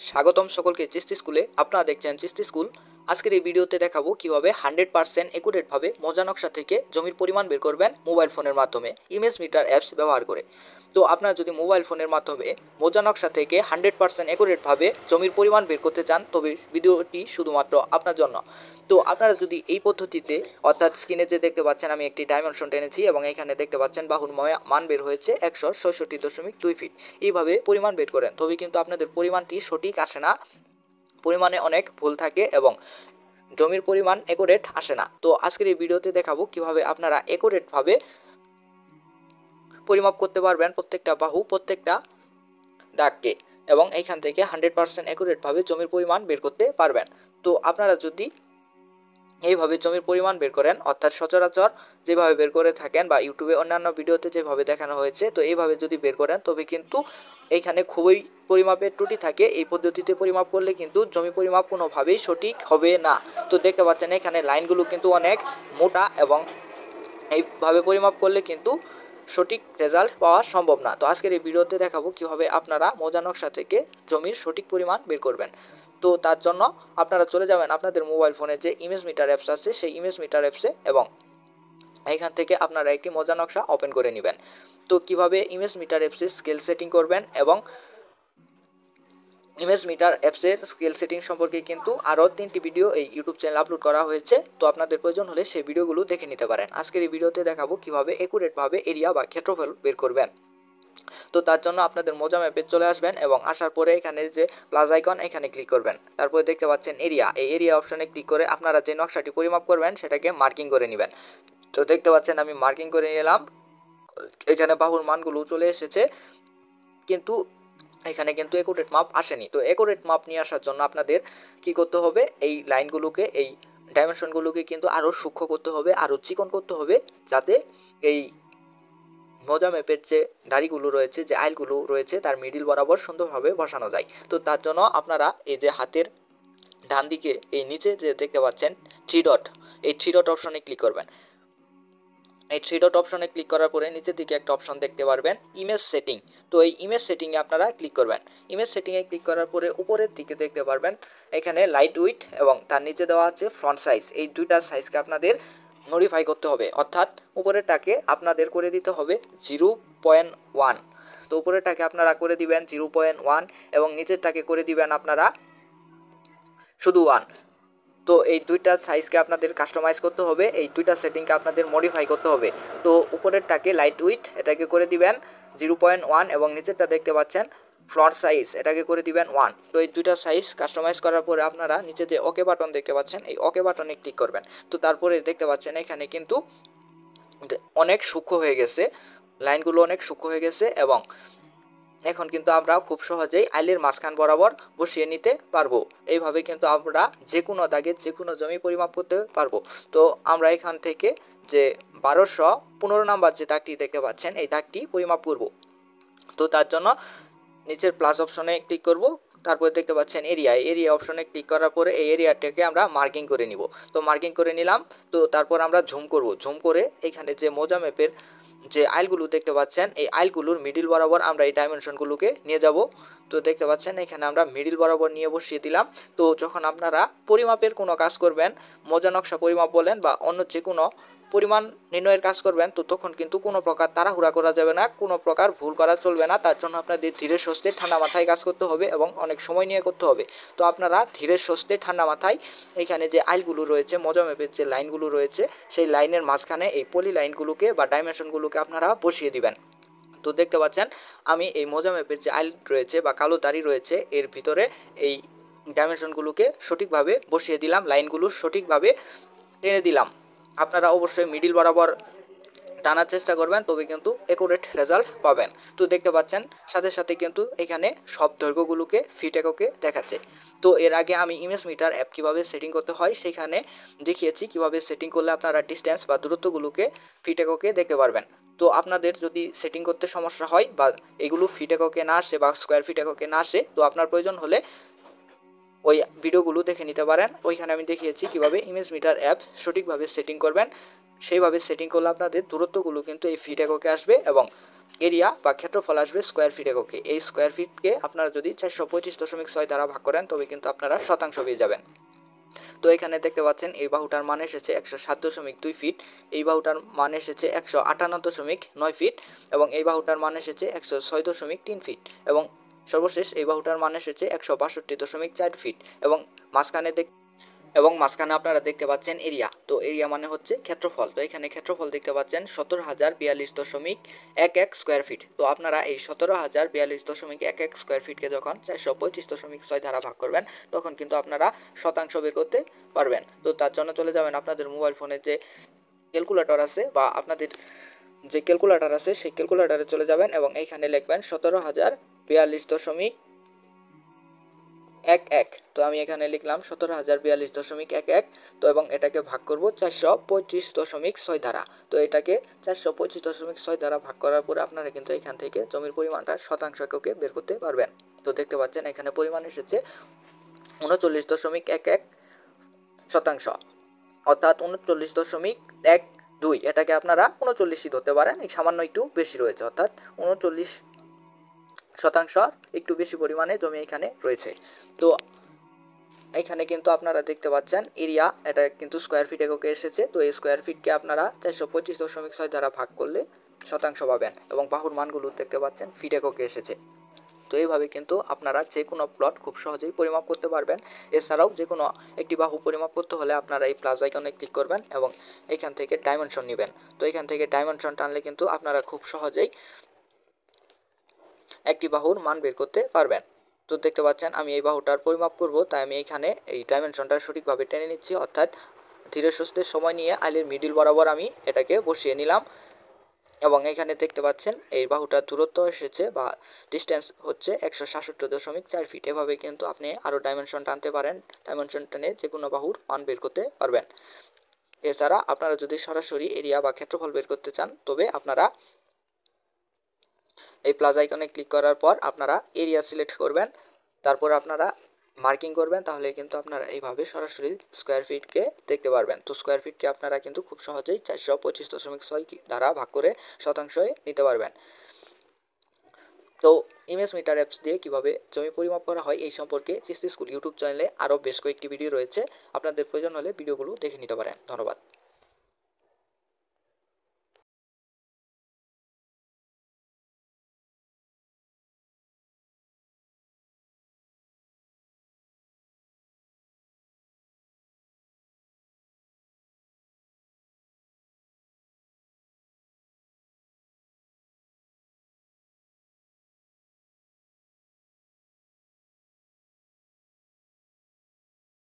স্বাগতম সকলকে চিস্তি স্কুলে। আপনারা দেখছেন চিস্তি স্কুল। আজকের এই ভিডিওতে দেখাবো কিভাবে 100% একুরেটভাবে মজা নকশা থেকে জমির পরিমাণ বের করবেন মোবাইল ফোনের মাধ্যমে ইমেজ মিটার অ্যাপস ব্যবহার করে। তো আপনারা যদি মোবাইল ফোনের মাধ্যমে মজা নকশা থেকে 100% একুরেটভাবে জমির পরিমাণ বের করতে চান তবে ভিডিওটি শুধুমাত্র আপনার জন্য। তো আপনারা যদি এই পদ্ধতিতে অর্থাৎ স্ক্রিনে যে দেখতে পাচ্ছেন আমি একটি ডাইমেনশন টেনেছি এবং এখানে দেখতে পাচ্ছেন বাহুর মান বের হয়েছে 166.2 ফিট। এইভাবে পরিমাণ বের করেন তবে কিন্তু আপনাদের পরিমাণটি সঠিক আসে না, পরিমাণে অনেক ভুল থাকে এবং জমির পরিমাণ একুরেট আসে না। তো আজকের এই ভিডিওতে দেখাবো কিভাবে আপনারা একুরেটভাবে পরিমাপ করতে পারবেন প্রত্যেকটা বাহু, প্রত্যেকটা দাগকে, এবং এইখান থেকে 100% একুরেটভাবে জমির পরিমাণ বের করতে পারবেন। তো আপনারা যদি এইভাবে জমির পরিমাণ বের করেন অর্থাৎ সচরাচর যেভাবে বের করে থাকেন বা ইউটিউবে অন্যান্য ভিডিওতে যেভাবে দেখানো হয়েছে, তো এইভাবে যদি বের করেন তবে কিন্তু এইখানে খুবই পরিমাপের ত্রুটি থাকে। এই পদ্ধতিতে পরিমাপ করলে কিন্তু জমি পরিমাপ কোনোভাবেই সঠিক হবে না। তো দেখতে পাচ্ছেন এখানে লাইনগুলো কিন্তু অনেক মোটা এবং এইভাবে পরিমাপ করলে কিন্তু সঠিক রেজাল্ট পাওয়া সম্ভব না। তো আজকের এই ভিডিওতে দেখাবো কীভাবে আপনারা মজা নকশা থেকে জমির সঠিক পরিমাণ বের করবেন। তো তার জন্য আপনারা চলে যাবেন আপনাদের মোবাইল ফোনে যে ইমেজ মিটার অ্যাপস আছে সেই ইমেজ মিটার অ্যাপসে, এবং এখান থেকে আপনারা একটি মজা নকশা ওপেন করে নেবেন। তো কিভাবে ইমেজ মিটার অ্যাপসে স্কেল সেটিং করবেন এবং ইমেজ মিটার অ্যাপসের স্কেল সেটিং সম্পর্কে কিন্তু আরও 3টি ভিডিও এই ইউটিউব চ্যানেলে আপলোড করা হয়েছে। তো আপনাদের প্রয়োজন হলে সেই ভিডিওগুলো দেখে নিতে পারেন। আজকের এই ভিডিওতে দেখাবো কিভাবে একুরেটভাবে এরিয়া বা ক্ষেত্রফল বের করবেন। তো তার জন্য আপনাদের মোজা ম্যাপে চলে আসবেন এবং আসার পরে এখানে যে প্লাস আইকন এখানে ক্লিক করবেন। তারপরে দেখতে পাচ্ছেন এরিয়া, এই এরিয়া অপশনে ক্লিক করে আপনারা যে নকশাটি পরিমাপ করবেন সেটাকে মার্কিং করে নেবেন। তো দেখতে পাচ্ছেন আমি মার্কিং করে নিলাম। এখানে বাহুর মানগুলো চলে এসেছে, কিন্তু এখানে কিন্তু একুরেট মাপ আসেনি। তো একুরেট মাপ নিয়ে আসার জন্য আপনাদের কি করতে হবে, এই লাইনগুলোকে, এই ডাইমেনশনগুলোকে কিন্তু আরও সূক্ষ্ম করতে হবে, আরও চিকন করতে হবে, যাতে এই মোজা ম্যাপের যে দাড়িগুলো রয়েছে, যে আইলগুলো রয়েছে তার মিডিল বরাবর সুন্দরভাবে বসানো যায়। তো তার জন্য আপনারা এই যে হাতের ডান দিকে এই নিচে যে দেখতে পাচ্ছেন থ্রি ডট, এই থ্রি ডট অপশনে ক্লিক করবেন। এই থ্রি ডট অপশনে ক্লিক করার পরে নিচের দিকে একটা অপশন দেখতে পারবেন ইমেজ সেটিং। তো এই ইমেজ সেটিংয়ে আপনারা ক্লিক করবেন। ইমেজ সেটিংয়ে ক্লিক করার পরে উপরের দিকে দেখতে পারবেন এখানে লাইট উইথ এবং তার নিচে দেওয়া আছে ফ্রন্ট সাইজ। এই দুইটা সাইজকে আপনাদের মডিফাই করতে হবে, অর্থাৎ উপরেরটাকে আপনাদের করে দিতে হবে 0.1। তো উপরেরটাকে আপনারা করে দিবেন 0.1 এবং নিচেরটাকে করে দিবেন আপনারা শুধু 1। তো এই দুইটা সাইজকে আপনাদের কাস্টমাইজ করতে হবে, এই দুইটা সেটিংকে আপনাদের মডিফাই করতে হবে। তো উপরেরটাকে লাইট উইথ এটাকে করে দিবেন 0.1 এবং নিচেরটা দেখতে পাচ্ছেন ফ্রন্ট সাইজ এটাকে করে দিবেন 1। তো এই দুইটা সাইজ কাস্টমাইজ করার পরে আপনারা নিচে যে ওকে বাটন দেখতে পাচ্ছেন এই ওকে বাটনে ক্লিক করবেন। তো তারপরে দেখতে পাচ্ছেন এখানে কিন্তু অনেক সূক্ষ্ম হয়ে গেছে, লাইনগুলো অনেক সূক্ষ্ম হয়ে গেছে এবং এখন কিন্তু আমরা খুব সহজেই আইলের মাঝখান বরাবর বসিয়ে নিতে পারবো। এইভাবে কিন্তু আমরা যে কোনো দাগে যে কোনো জমি পরিমাপ করতে পারবো। তো আমরা এখান থেকে যে 1215 নাম্বার যে দাগটি দেখতে পাচ্ছেন এই দাগটি পরিমাপ করব। তো তার জন্য নিচের প্লাস অপশনে ক্লিক করব, তারপরে দেখতে পাচ্ছেন এরিয়া অপশনে ক্লিক করার পরে এই এরিয়াটাকে আমরা মার্কিং করে নিব। তো মার্কিং করে নিলাম। তো তারপর আমরা ঝুম করব, ঝুম করে এখানে যে মোজা ম্যাপের যে আইলগুলো দেখতে পাচ্ছেন এই আইলগুলোর মিডিল বরাবর আমরা এই ডাইমেনশনগুলোকে নিয়ে যাব। তো দেখতে পাচ্ছেন এখানে আমরা মিডিল বরাবর নিয়ে বসিয়ে দিলাম। তো যখন আপনারা পরিমাপের কোনো কাজ করবেন, মোজা নকশা পরিমাপ বলেন বা অন্য যে কোনো পরিমাণ নির্ণয়ের কাজ করবেন, তো তখন কিন্তু কোনো প্রকার তাড়াহুড়া করা যাবে না, কোনো প্রকার ভুল করা চলবে না। তার জন্য আপনাদের ধীরে সুস্থে ঠান্ডা মাথায় কাজ করতে হবে এবং অনেক সময় নিয়ে করতে হবে। তো আপনারা ধীরে সুস্থে ঠান্ডা মাথায় এখানে যে আইলগুলো রয়েছে, মোজা ম্যাপের যে লাইনগুলো রয়েছে সেই লাইনের মাঝখানে এই পলি লাইনগুলোকে বা ডাইমেনশনগুলোকে আপনারা বসিয়ে দিবেন। তো দেখতে পাচ্ছেন আমি এই মোজা ম্যাপের যে আইল রয়েছে বা কালো দাড়ি রয়েছে এর ভিতরে এই ডাইমেনশনগুলোকে সঠিকভাবে বসিয়ে দিলাম, লাইনগুলো সঠিকভাবে টেনে দিলাম। আপনারা অবশ্যই মিডিল বরাবর টানার চেষ্টা করবেন, তবে কিন্তু একুরেট রেজাল্ট পাবেন। তো দেখতে পাচ্ছেন সাথে সাথে কিন্তু এখানে সব দৈর্ঘ্যগুলোকে ফিট এককে দেখাচ্ছে। তো এর আগে আমি ইমেজ মিটার অ্যাপ কীভাবে সেটিং করতে হয় সেখানে দেখিয়েছি কীভাবে সেটিং করলে আপনারা ডিস্টেন্স বা দূরত্বগুলোকে ফিট এককে দেখতে পারবেন। তো আপনাদের যদি সেটিং করতে সমস্যা হয় বা এগুলো ফিট এককে না আসে বা স্কোয়ার ফিট এককে না আসে, তো আপনার প্রয়োজন হলে ওই ভিডিওগুলো দেখে নিতে পারেন। ওইখানে আমি দেখিয়েছি কীভাবে ইমেজ মিটার অ্যাপ সঠিকভাবে সেটিং করবেন। সেইভাবে সেটিং করলে আপনাদের দূরত্বগুলো কিন্তু এই ফিট এককে আসবে এবং এরিয়া বা ক্ষেত্রফল আসবে স্কোয়ার ফিট এককে। এই স্কোয়ার ফিটকে আপনারা যদি 425.6 দ্বারা ভাগ করেন তবে কিন্তু আপনারা শতাংশ পেয়ে যাবেন। তো এখানে দেখতে পাচ্ছেন এই বাহুটার মান এসেছে 107.2 ফিট, এই বাহুটার মান এসেছে 158.9 ফিট এবং এই বাহুটার মান এসেছে 106.3 ফিট এবং সর্বশেষ এই বাহুটার মান এসেছে 162.4 ফিট এবং মাঝখানে আপনারা দেখতে পাচ্ছেন এরিয়া। তো এরিয়া মানে হচ্ছে ক্ষেত্রফল। তো এখানে ক্ষেত্রফল দেখতে পাচ্ছেন 17,042.11 স্কোয়ার ফিট। তো আপনারা এই 17,042.11 স্কোয়ার ফিটকে যখন 425.6 দ্বারা ভাগ করবেন তখন কিন্তু আপনারা শতাংশ বের করতে পারবেন। তো তার জন্য চলে যাবেন আপনাদের মোবাইল ফোনের যে ক্যালকুলেটর আছে বা আপনাদের যে ক্যালকুলেটর আছে সেই ক্যালকুলেটরে চলে যাবেন এবং এইখানে লিখবেন 17,042.11। তো আমি এখানে লিখলাম 17,042.11। তো এবং এটাকে ভাগ করব 425.6 দ্বারা। তো এটাকে 425.6 দ্বারা ভাগ করার পরে আপনারা কিন্তু এখান থেকে জমির পরিমাণটা শতাংশ এককে বের করতে পারবেন। তো দেখতে পাচ্ছেন এখানে পরিমাণ এসেছে 39.11 শতাংশ, অর্থাৎ 39.12। এটাকে আপনারা 39ই ধরতে পারেন, এই সামান্য একটু বেশি রয়েছে, অর্থাৎ 39% একটু বেশি পরিমাণে জমি এখানে রয়েছে। তো এখানে কিন্তু আপনারা দেখতে পাচ্ছেন এরিয়া, এটা কিন্তু স্কোয়ার ফিট এককে এসেছে। তো এই স্কোয়ার ফিটকে আপনারা 425.6 দ্বারা ভাগ করলে শতাংশ পাবেন এবং বাহুর মানগুলো দেখতে পাচ্ছেন ফিট এককে এসেছে। তো এইভাবে কিন্তু আপনারা যে কোনো প্লট খুব সহজেই পরিমাপ করতে পারবেন। এছাড়াও যে কোনো একটি বাহু পরিমাপ করতে হলে আপনারা এই প্লাস আইকনে ক্লিক করবেন এবং এখান থেকে ডাইমেনশন নেবেন। তো এখান থেকে ডাইমেনশন টানলে কিন্তু আপনারা খুব সহজেই একটি বাহুর মান বের করতে পারবেন। তো দেখতে পাচ্ছেন আমি এই বাহুটার পরিমাপ করব, তাই আমি এখানে এই ডাইমেনশনটা সঠিকভাবে টেনে নিচ্ছি, অর্থাৎ ধীরে সুস্থে সময় নিয়ে আইলের মিডিল বরাবর আমি এটাকে বসিয়ে নিলাম এবং এখানে দেখতে পাচ্ছেন এই বাহুটার দূরত্ব এসেছে বা ডিস্টেন্স হচ্ছে 167.4 ফিট। এভাবে কিন্তু আপনি আরও ডাইমেনশন টানতে পারেন, ডাইমেনশন টেনে যে কোনো বাহুর মান বের করতে পারবেন। এছাড়া আপনারা যদি সরাসরি এরিয়া বা ক্ষেত্রফল বের করতে চান তবে আপনারা এই প্লাস আইকনে ক্লিক করার পর আপনারা এরিয়া সিলেক্ট করবেন, তারপর আপনারা মার্কিং করবেন, তাহলে কিন্তু আপনারা এইভাবে সরাসরি স্কোয়ার ফিটকে দেখতে পারবেন। তো স্কোয়ার ফিটকে আপনারা কিন্তু খুব সহজেই 425.6 দ্বারা ভাগ করে শতাংশে নিতে পারবেন। তো ইমেজ মিটার অ্যাপস দিয়ে কীভাবে জমি পরিমাপ করা হয় এই সম্পর্কে চিস্তি স্কুল ইউটিউব চ্যানেলে আরও বেশ কয়েকটি ভিডিও রয়েছে, আপনাদের প্রয়োজন হলে ভিডিওগুলো দেখে নিতে পারেন। ধন্যবাদ।